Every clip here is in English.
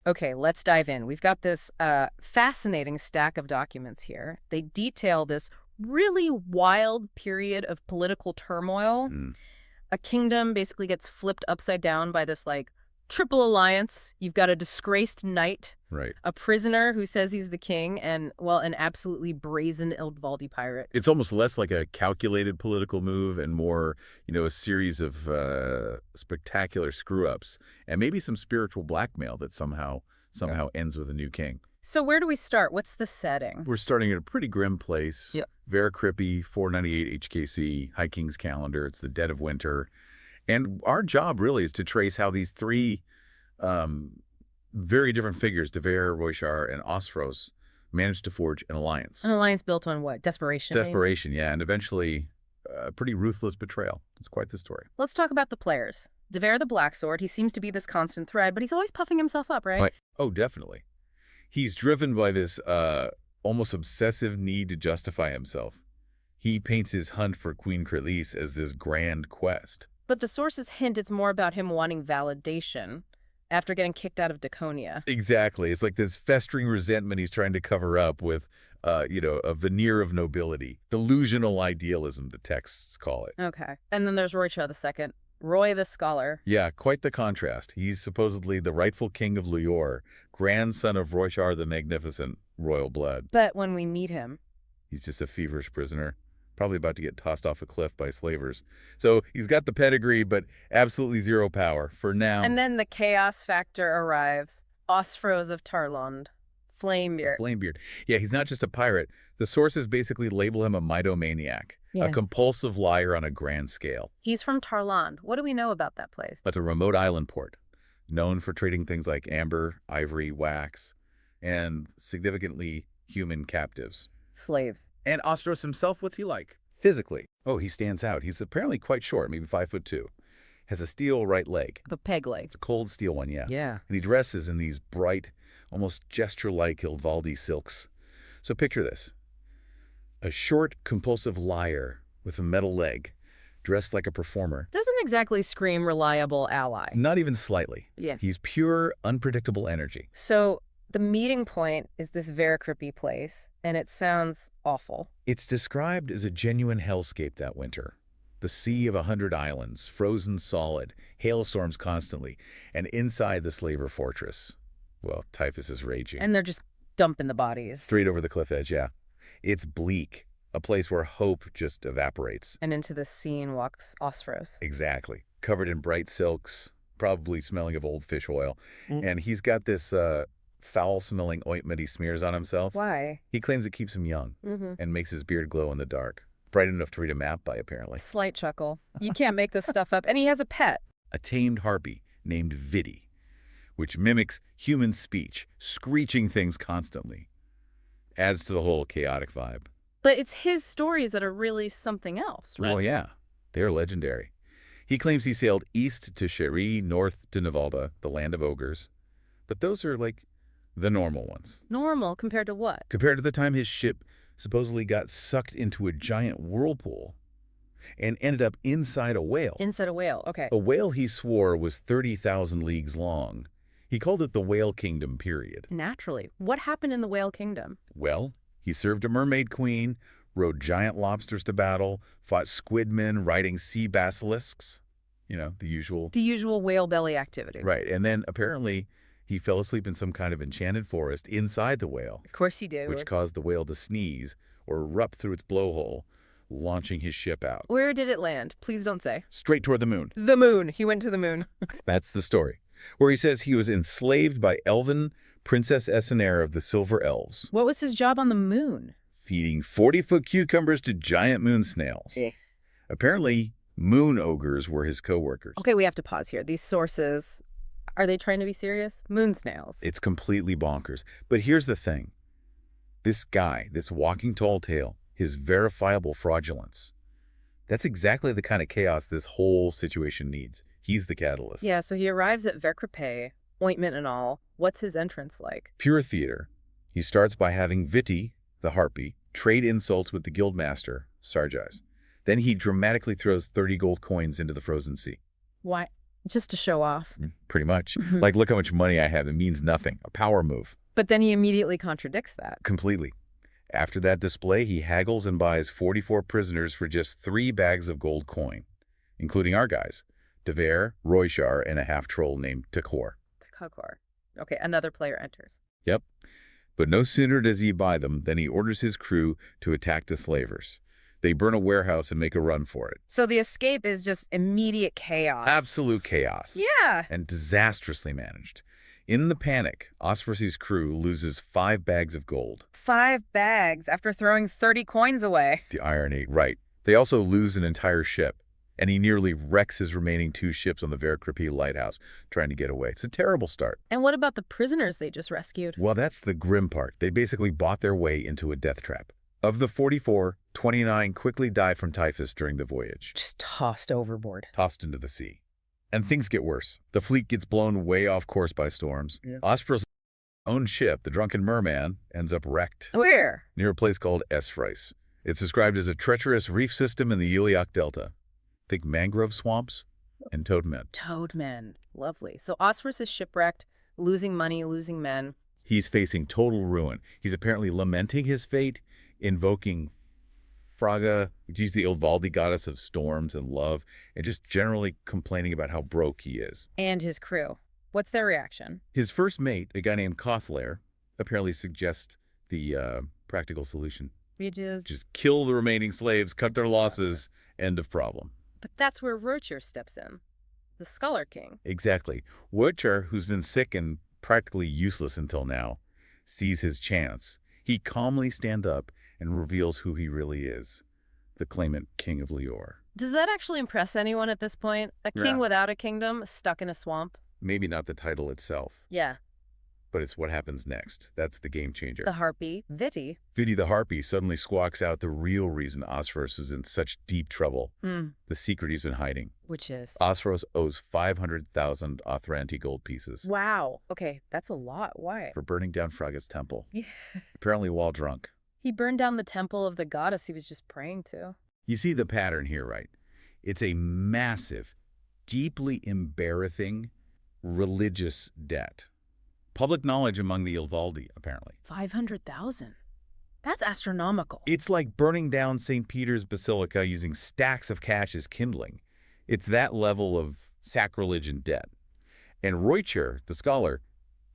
Okay, let's dive in. We've got this fascinating stack of documents here. They detail this really wild period of political turmoil. Mm, A kingdom basically gets flipped upside down by this, like, triple alliance. You've got a disgraced knight, right. a prisoner who says he's the king, and, well, an absolutely brazen Eldvaldi pirate. It's almost less like a calculated political move and more, a series of spectacular screw-ups and maybe some spiritual blackmail that somehow ends with a new king. So where do we start? What's the setting? We're starting at a pretty grim place. Yep. Very 498 HKC, High King's calendar. It's the dead of winter. And our job really is to trace how these three very different figures, Davair, Roichar, and Osphros, managed to forge an alliance. An alliance built on what? Desperation? Desperation, yeah, and eventually a pretty ruthless betrayal. It's quite the story. Let's talk about the players. Davair the Blacksword, he seems to be this constant thread, but he's always puffing himself up, right? Oh, definitely. He's driven by this almost obsessive need to justify himself. He paints his hunt for Queen Crelis as this grand quest. But the sources hint it's more about him wanting validation after getting kicked out of Daconia. Exactly. It's like this festering resentment he's trying to cover up with, a veneer of nobility. Delusional idealism, the texts call it. Okay. And then there's Roichar II, Roy the Scholar. Yeah, quite the contrast. He's supposedly the rightful king of Lyore, grandson of Roichar the Magnificent, royal blood. But when we meet him, he's just a feverish prisoner, probably about to get tossed off a cliff by slavers. So he's got the pedigree, but absolutely zero power for now. And then the chaos factor arrives. Osphros of Tarlond. Flamebeard. Flamebeard. Yeah, he's not just a pirate. The sources basically label him a mythomaniac, a compulsive liar on a grand scale. He's from Tarlond. What do we know about that place? But a remote island port, known for trading things like amber, ivory, wax, and significantly human captives. Slaves. And Osphros himself, what's he like? Physically. Oh, he stands out. He's apparently quite short, maybe 5'2". Has a steel right leg. The peg leg. It's a cold steel one, yeah. Yeah. And he dresses in these bright, almost gesture-like Eldvaldi silks. So picture this. A short, compulsive liar with a metal leg, dressed like a performer. Doesn't exactly scream reliable ally. Not even slightly. Yeah. He's pure, unpredictable energy. So the meeting point is this very creepy place, and it sounds awful. It's described as a genuine hellscape that winter. The sea of 100 islands, frozen solid, hailstorms constantly, and inside the slaver fortress, well, typhus is raging. And they're just dumping the bodies. Straight over the cliff edge, yeah. It's bleak, a place where hope just evaporates. And into this scene walks Osphros. Exactly. Covered in bright silks, probably smelling of old fish oil. And he's got this foul-smelling ointment he smears on himself. Why? He claims it keeps him young and makes his beard glow in the dark. Bright enough to read a map by, apparently. Slight chuckle. You can't make this stuff up. And he has a pet. A tamed harpy named Viti, which mimics human speech, screeching things constantly. Adds to the whole chaotic vibe. But it's his stories that are really something else, right? Well, yeah. They're legendary. He claims he sailed east to Cherie, north to Nivalda, the land of ogres. But those are, like, the normal ones. Normal compared to what? Compared to the time his ship supposedly got sucked into a giant whirlpool and ended up inside a whale. Inside a whale, okay. A whale he swore was 30,000 leagues long. He called it the Whale Kingdom, period. Naturally. What happened in the Whale Kingdom? Well, he served a mermaid queen, rode giant lobsters to battle, fought squidmen riding sea basilisks. The usual. The usual whale belly activity. Right, and then apparently he fell asleep in some kind of enchanted forest inside the whale. Of course he did. Which caused the whale to sneeze or erupt through its blowhole, launching his ship out. Where did it land? Please don't say. Straight toward the moon. The moon. He went to the moon. That's the story, where he says he was enslaved by Elven Princess Esenera of the Silver Elves. What was his job on the moon? Feeding 40-foot cucumbers to giant moon snails. Apparently, moon ogres were his co-workers. Okay, we have to pause here. These sources, are they trying to be serious? Moon snails. It's completely bonkers. But here's the thing. This guy, this walking tall tale, his verifiable fraudulence, that's exactly the kind of chaos this whole situation needs. He's the catalyst. Yeah, so he arrives at Vercrepe, ointment and all. What's his entrance like? Pure theater. He starts by having Viti, the harpy, trade insults with the guildmaster, Sargis. Then he dramatically throws 30 gold coins into the frozen sea. Why Just to show off. Pretty much. Like, look how much money I have. It means nothing. A power move. But then he immediately contradicts that. Completely. After that display, he haggles and buys 44 prisoners for just 3 bags of gold coin, including our guys, Davair, Roichar, and a half-troll named Teeter. Teeter. Okay, another player enters. Yep. But no sooner does he buy them than he orders his crew to attack the slavers. They burn a warehouse and make a run for it. So the escape is just immediate chaos. Absolute chaos. Yeah. And disastrously managed. In the panic, Osfer's crew loses 5 bags of gold. 5 bags after throwing 30 coins away. The irony, right. They also lose an entire ship, and he nearly wrecks his remaining 2 ships on the Verkrippi lighthouse, trying to get away. It's a terrible start. And what about the prisoners they just rescued? Well, that's the grim part. They basically bought their way into a death trap. Of the 44, 29 quickly die from typhus during the voyage. Just tossed overboard. Tossed into the sea. And things get worse. The fleet gets blown way off course by storms. Yeah. Osfer's own ship, the Drunken Merman, ends up wrecked. Where? Near a place called Esfrice. It's described as a treacherous reef system in the Iliac Delta. Think mangrove swamps and toadmen. Toadmen. Lovely. So Osfer's is shipwrecked, losing money, losing men. He's facing total ruin. He's apparently lamenting his fate, invoking Fraga, she's the Ilvaldi goddess of storms and love, and just generally complaining about how broke he is. And his crew. What's their reaction? His first mate, a guy named Kothlair, apparently suggests the practical solution. Just kill the remaining slaves, cut their losses, end of problem. But that's where Roichar steps in. The Scholar King. Exactly. Roichar, who's been sick and practically useless until now, sees his chance. He calmly stands up and reveals who he really is, the claimant King of Lyore. Does that actually impress anyone at this point? A king without a kingdom, stuck in a swamp? Maybe not the title itself. Yeah. But it's what happens next. That's the game changer. The harpy, Viti. Viti the harpy suddenly squawks out the real reason Osferos is in such deep trouble. The secret he's been hiding. Which is? Osferos owes 500,000 Othranti gold pieces. Wow. Okay, that's a lot. Why? For burning down Fraga's temple. Apparently while drunk. He burned down the temple of the goddess he was just praying to. You see the pattern here, right? It's a massive, deeply embarrassing religious debt. Public knowledge among the Ilvaldi, apparently. 500,000? That's astronomical. It's like burning down St. Peter's Basilica using stacks of cash as kindling. It's that level of sacrilege and debt. And Roichar, the scholar,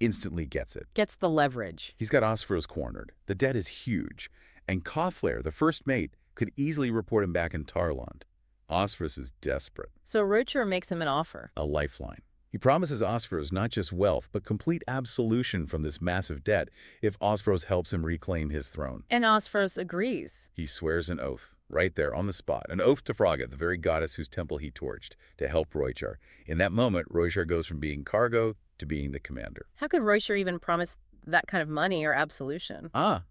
instantly gets it. Gets the leverage. He's got Osferos cornered. The debt is huge. And Kothlair, the first mate, could easily report him back in Tarland. Osferos is desperate. So Roichar makes him an offer. A lifeline. He promises Osferos not just wealth, but complete absolution from this massive debt if Osferos helps him reclaim his throne. And Osferos agrees. He swears an oath, right there on the spot. An oath to Fraga, the very goddess whose temple he torched, to help Roichar. In that moment, Roichar goes from being cargo to being the commander. How could Roichar even promise that kind of money or absolution?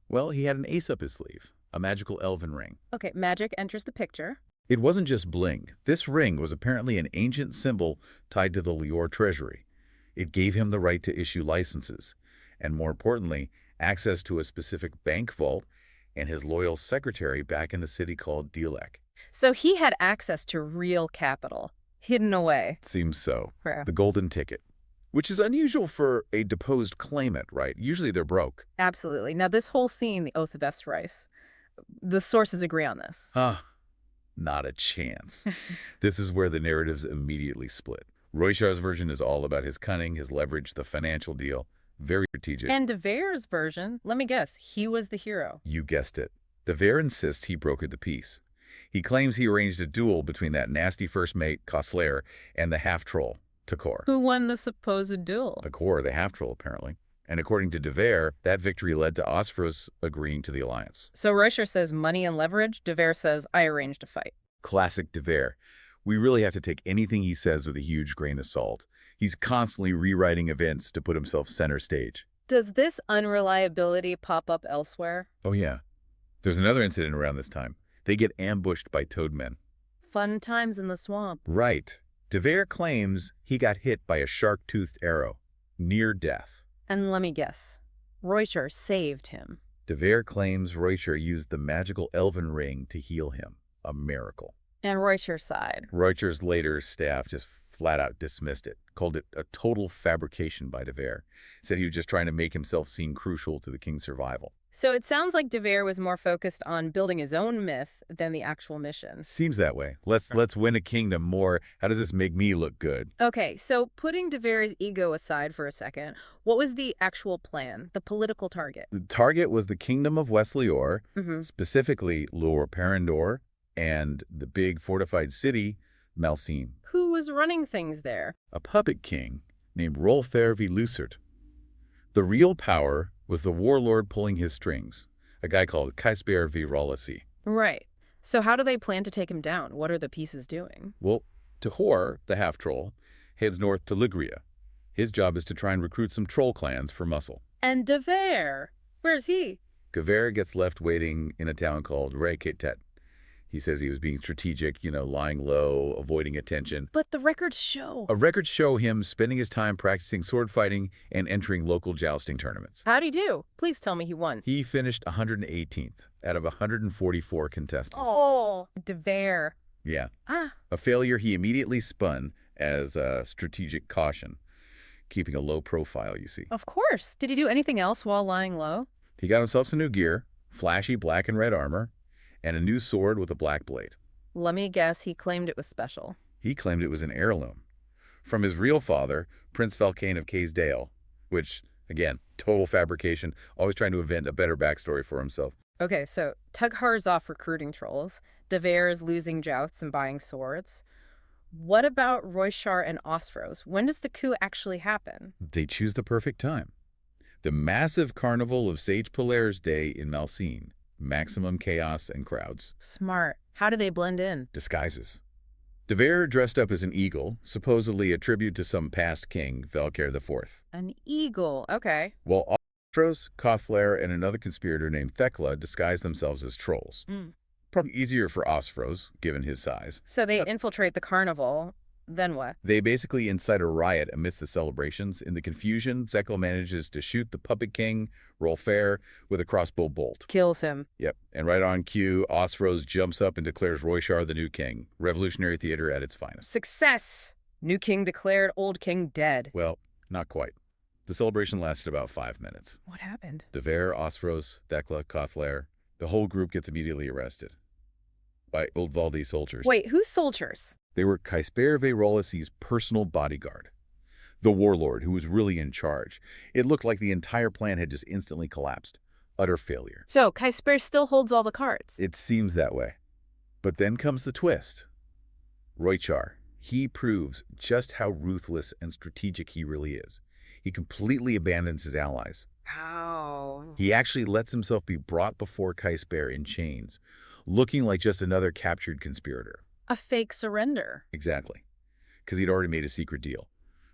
Well, he had an ace up his sleeve, a magical elven ring. Okay, magic enters the picture. It wasn't just bling. This ring was apparently an ancient symbol tied to the Lyore treasury. It gave him the right to issue licenses, and more importantly, access to a specific bank vault and his loyal secretary back in a city called Dilek. So he had access to real capital, hidden away. Seems so. Yeah. The golden ticket, which is unusual for a deposed claimant, right? Usually they're broke. Absolutely. Now, this whole scene, the Oath of Esfrice, the sources agree on this. Not a chance. This is where the narratives immediately split. Roichar's version is all about his cunning, his leverage, the financial deal. Very strategic. And Davair's version, let me guess, he was the hero. You guessed it. Davair insists he brokered the peace. He claims he arranged a duel between that nasty first mate, Kothlair, and the half-troll, Teeter. Who won the supposed duel? Teeter, the half-troll, apparently. And according to Davair, that victory led to Osferos agreeing to the alliance. So Roichar says money and leverage. Davair says, I arranged a fight. Classic Davair. We really have to take anything he says with a huge grain of salt. He's constantly rewriting events to put himself center stage. Does this unreliability pop up elsewhere? Oh, yeah. There's another incident around this time. They get ambushed by toadmen. Fun times in the swamp. Right. Davair claims he got hit by a shark-toothed arrow. Near death. And let me guess, Roichar saved him. Davair claims Roichar used the magical elven ring to heal him. A miracle. And Roichar sighed. Roichar's later staff just flat out dismissed it, called it a total fabrication by Davair. Said he was just trying to make himself seem crucial to the king's survival. So it sounds like Davair was more focused on building his own myth than the actual mission. Seems that way. Let's win a kingdom more. How does this make me look good? Okay, so putting Davair's ego aside for a second, what was the actual plan, the political target? The target was the kingdom of West Lyore, Mm-hmm. specifically Lower Perendor, and the big fortified city, Malcine. Who was running things there? A puppet king named Roichar II. The real power was the warlord pulling his strings, a guy called Davair Blacksword. Right. So how do they plan to take him down? What are the pieces doing? Well, Davair, the half-troll, heads north to Ligria. His job is to try and recruit some troll clans for muscle. And Davair, where's he? Davair gets left waiting in a town called Roichar. He says he was being strategic, lying low, avoiding attention. But the records show. Records show him spending his time practicing sword fighting and entering local jousting tournaments. How'd he do? Please tell me he won. He finished 118th out of 144 contestants. Oh, Davair. Yeah. Ah. A failure he immediately spun as a strategic caution, keeping a low profile, you see. Of course. Did he do anything else while lying low? He got himself some new gear, flashy black and red armor, and a new sword with a black blade. Let me guess, he claimed it was special. He claimed it was an heirloom from his real father, Prince Falcane of Caesdale, which, again, total fabrication, always trying to invent a better backstory for himself. Okay, so Tughar's off recruiting trolls. Davair is losing jousts and buying swords. What about Roichar and Osphros? When does the coup actually happen? They choose the perfect time. The massive carnival of Sage Polair's Day in Malcine. Maximum chaos and crowds. Smart. How do they blend in? Disguises. Davair dressed up as an eagle, supposedly a tribute to some past king, Valcaire IV. An eagle. Okay. While Osphros, Cothflair, and another conspirator named Thecla disguised themselves as trolls. Probably easier for Osphros, given his size. So they infiltrate the carnival. Then what? They basically incite a riot amidst the celebrations. In the confusion, Thecla manages to shoot the puppet king, Roichar, with a crossbow bolt. Kills him. Yep. And right on cue, Osphros jumps up and declares Roichar the new king. Revolutionary theater at its finest. Success! New king declared, old king dead. Well, not quite. The celebration lasted about 5 minutes. What happened? Davair, Osphros, Thecla, Cothflair, the whole group gets immediately arrested by Uldvaldi soldiers. Wait, who's soldiers? They were Davair Blacksword's personal bodyguard, the warlord who was really in charge. It looked like the entire plan had just instantly collapsed. Utter failure. So Davair still holds all the cards. It seems that way. But then comes the twist. Roichar, he proves just how ruthless and strategic he really is. He completely abandons his allies. How? He actually lets himself be brought before Davair in chains, looking like just another captured conspirator. A fake surrender. Exactly. Because he'd already made a secret deal.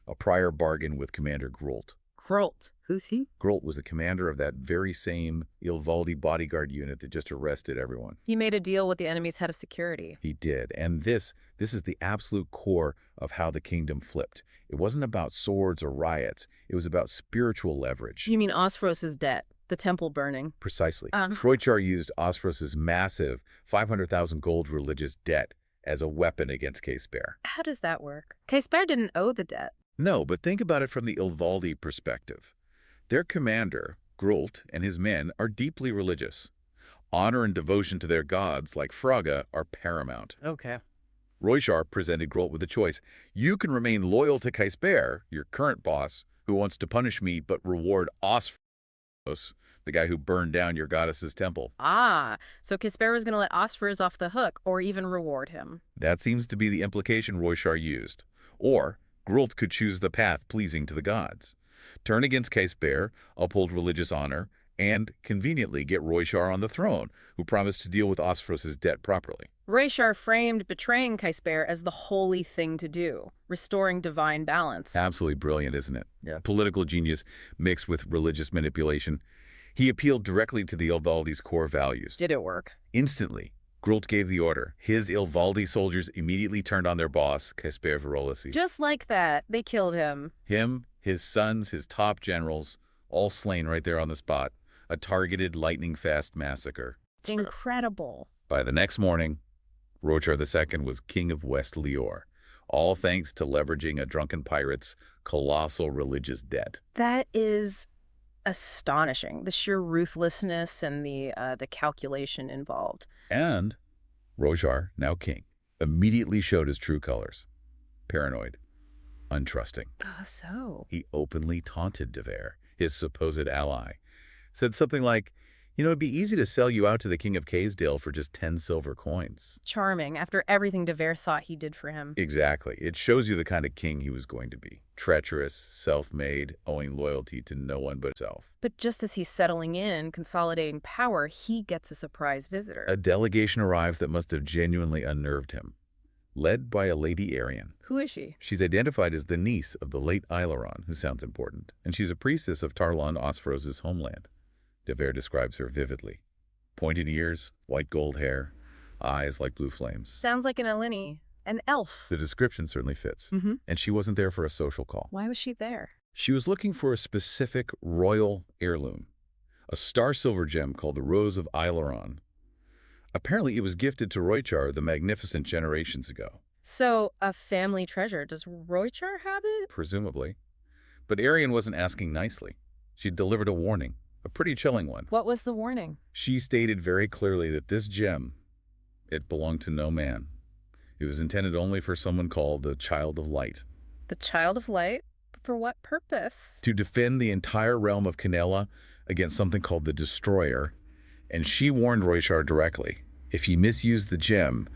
A prior bargain with Commander Grolt. Grolt. Who's he? Grolt was the commander of that very same Uldvaldi bodyguard unit that just arrested everyone. He made a deal with the enemy's head of security. He did. And this is the absolute core of how the kingdom flipped. It wasn't about swords or riots. It was about spiritual leverage. You mean Osphros' debt? The temple burning? Precisely. Roichar used Osphros' massive 500,000 gold religious debt as a weapon against Davair. How does that work? Davair didn't owe the debt. No, but think about it from the Uldvaldi perspective. Their commander, Grolt, and his men are deeply religious. Honor and devotion to their gods, like Fraga, are paramount. Okay. Roichar presented Grolt with a choice. You can remain loyal to Davair, your current boss, who wants to punish me but reward Osphros, the guy who burned down your goddess's temple. Ah, so Davair was going to let Osphros off the hook or even reward him. That seems to be the implication Roichar used. Or Grolt could choose the path pleasing to the gods. Turn against Davair, uphold religious honor, and conveniently get Roichar on the throne, who promised to deal with Osphros' debt properly. Roichar framed betraying Davair as the holy thing to do, restoring divine balance. Absolutely brilliant, isn't it? Yeah. Political genius mixed with religious manipulation. He appealed directly to the Uldvaldi's core values. Did it work? Instantly, Grolt gave the order. His Uldvaldi soldiers immediately turned on their boss, Davair Blacksword. Just like that, they killed him. Him, his sons, his top generals, all slain right there on the spot. A targeted, lightning-fast massacre. It's incredible. By the next morning, Roichar II was king of West Lyore, all thanks to leveraging a drunken pirate's colossal religious debt. That is astonishing, the sheer ruthlessness and the calculation involved. And Roichar, now king, immediately showed his true colors. Paranoid, untrusting. Oh, so? He openly taunted Davair, his supposed ally. Said something like, it'd be easy to sell you out to the King of Caysdale for just 10 silver coins. Charming, after everything Davair thought he did for him. Exactly. It shows you the kind of king he was going to be. Treacherous, self-made, owing loyalty to no one but himself. But just as he's settling in, consolidating power, he gets a surprise visitor. A delegation arrives that must have genuinely unnerved him. Led by a Lady Arian. Who is she? She's identified as the niece of the late Aileron, who sounds important, and she's a priestess of Tarlon Osphoros's homeland. Davair describes her vividly. Pointed ears, white gold hair, eyes like blue flames. Sounds like an Eleni, an elf. The description certainly fits. And she wasn't there for a social call. Why was she there? She was looking for a specific royal heirloom, a star-silver gem called the Rose of Aileron. Apparently, it was gifted to Roichar the Magnificent generations ago. So, a family treasure. Does Roichar have it? Presumably. But Arian wasn't asking nicely. She delivered a warning, a pretty chilling one. What was the warning? She stated very clearly that this gem, it belonged to no man. It was intended only for someone called the Child of Light. The Child of Light? For what purpose? To defend the entire realm of Canella against something called the Destroyer, and she warned Roichar directly. If he misused the gem,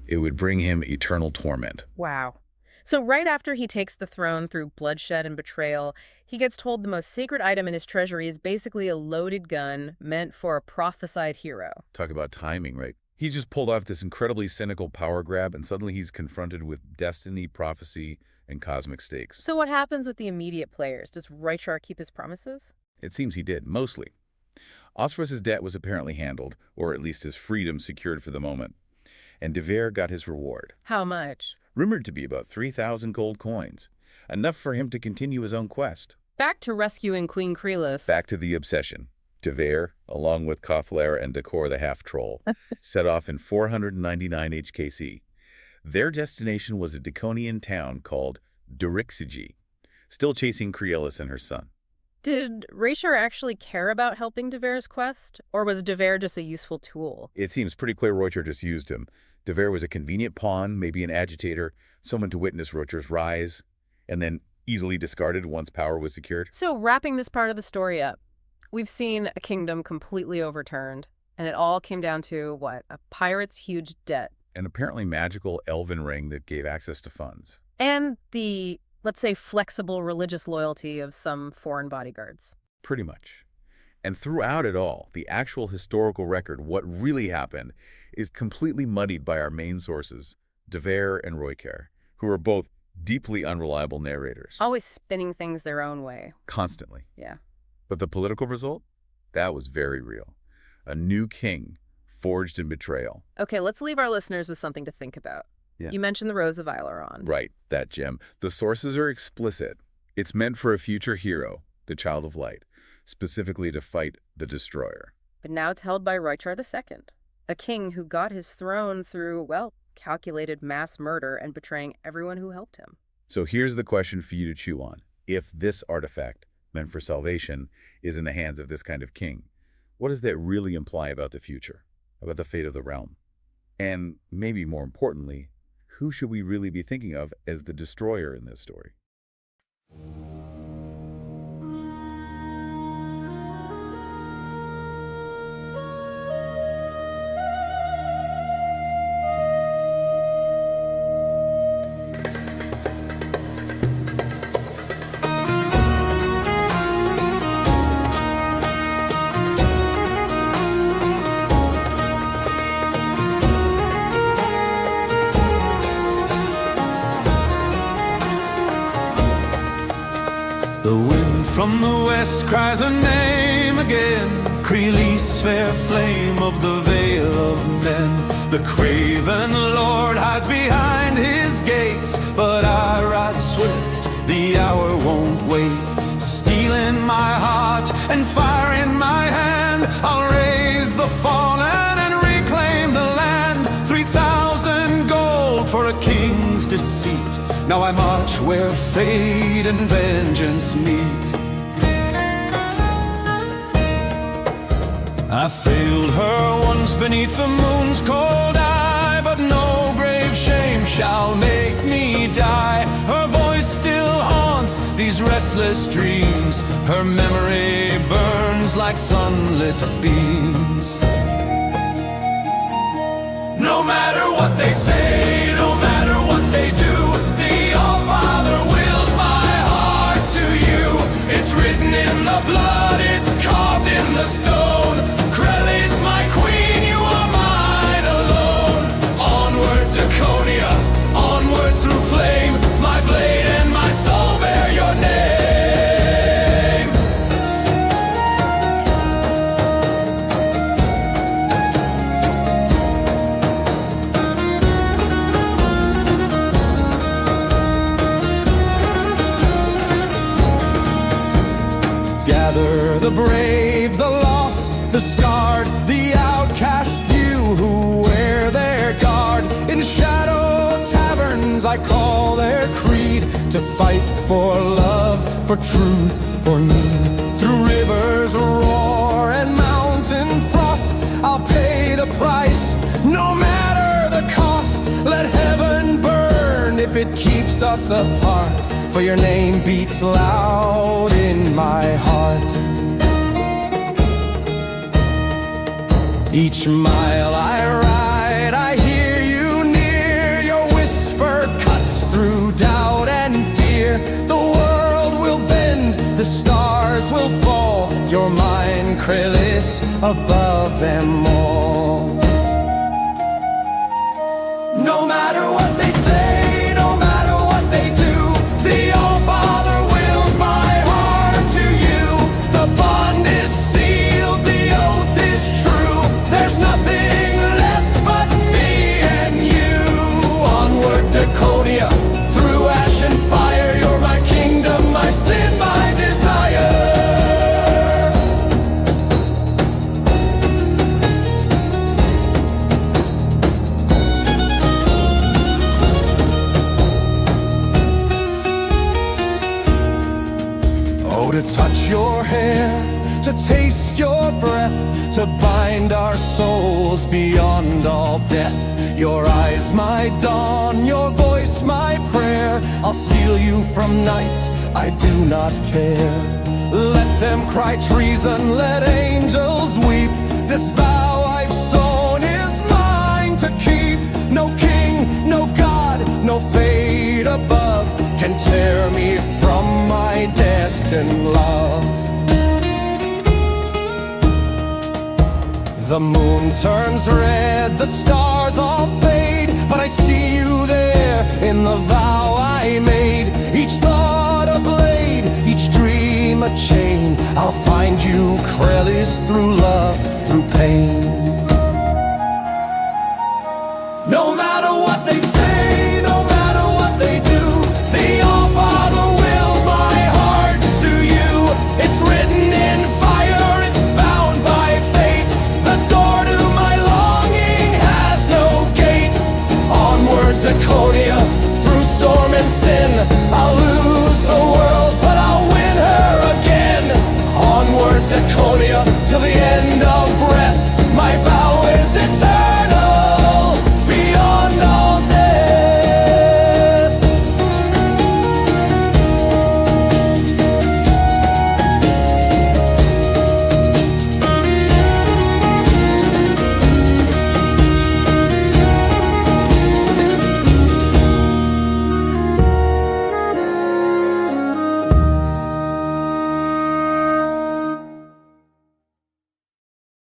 it would bring him eternal torment. Wow. So right after he takes the throne through bloodshed and betrayal, he gets told the most sacred item in his treasury is basically a loaded gun meant for a prophesied hero. Talk about timing, right? He just pulled off this incredibly cynical power grab, and suddenly he's confronted with destiny, prophecy, and cosmic stakes. So what happens with the immediate players? Does Roichar keep his promises? It seems he did, mostly. Osphoros's debt was apparently handled, or at least his freedom secured for the moment. And Davair got his reward. How much? Rumored to be about 3,000 gold coins. Enough for him to continue his own quest. Back to rescuing Queen Crelis. Back to the obsession. Davair, along with Cothlair and Decor the half-troll, set off in 499 HKC. Their destination was a Draconian town called Durixigi, still chasing Crelis and her son. Did Roichar actually care about helping Davair's quest, or was Davair just a useful tool? It seems pretty clear Roichar just used him. Davair was a convenient pawn, maybe an agitator, someone to witness Roichar's rise, and then easily discarded once power was secured. So wrapping this part of the story up, we've seen a kingdom completely overturned, and it all came down to, what, a pirate's huge debt. An apparently magical elven ring that gave access to funds. And the, let's say, flexible religious loyalty of some foreign bodyguards. Pretty much. And throughout it all, the actual historical record, what really happened, is completely muddied by our main sources, Davair and Roichar, who are both deeply unreliable narrators. Always spinning things their own way. Constantly. Yeah. But the political result? That was very real. A new king, forged in betrayal. Okay, let's leave our listeners with something to think about. Yeah. You mentioned the Rose of Aileron. Right, that gem. The sources are explicit. It's meant for a future hero, the Child of Light, specifically to fight the Destroyer. But now it's held by Roichar II, a king who got his throne through, well, calculated mass murder and betraying everyone who helped him. So here's the question for you to chew on. If this artifact, meant for salvation, is in the hands of this kind of king, what does that really imply about the future, about the fate of the realm? And maybe more importantly, who should we really be thinking of as the Destroyer in this story? The wind from the west cries her name again, Crelis, fair flame of the Vale of Men. The craven lord hides behind his gates, but I ride swift, the hour won't wait. Steel in my heart and fire in my hand, I'll raise the fallen and reclaim the land. 3,000 gold for a king's deceit, Now I march where fate and vengeance meet. I failed her once beneath the moon's cold eye, but no grave shame shall make me die. Her voice still haunts these restless dreams. Her memory burns like sunlit beams. No matter what they say, no matter what they do, the All-Father wills my heart to you. It's written in the blood, it's carved in the stone. Crelis, my queen, you are mine alone. Onward, Draconia, onward through flame. My blade and my soul bear your name. Gather the brave, the lost, the scarred, the outcast few who wear their guard. In shadow taverns I call their creed, to fight for love, for truth, for need. Through rivers roar and mountain frost, I'll pay the price, no matter the cost. Let heaven burn if it keeps us apart, for your name beats loud in my heart. Each mile I ride, I hear you near. Your whisper cuts through doubt and fear. The world will bend, the stars will fall. You're mine, Crelis, above them all. No matter what they say, no matter what they do, the All-Father wills my heart to you. The bond is sealed, the oath is true. There's nothing left but me and you. Onward, Draconia, through ash and fire. You're my kingdom, my sin, my desire. Oh, to touch your hair, to taste your breath, to bind our souls beyond all death. Your eyes my dawn, your voice my prayer. I'll steal you from night, I do not care. Let them cry treason, let angels weep. This vow I've sown is mine to keep. No king, no god, no fate above can tear me from my destined love. The moon turns red, the stars all fade, but I see you there in the vow I made. Each thought a blade, each dream a chain. I'll find you, Crelis, through love, through pain. No matter what they say, no matter what they do, the All-Father wills my heart to you. It's written in fire, it's bound by fate. The door to my longing has no gate. Onward, Draconia, through storm and sin. I'll lose the world, but I'll win her again. Onward, Draconia, till the end of breath. My vow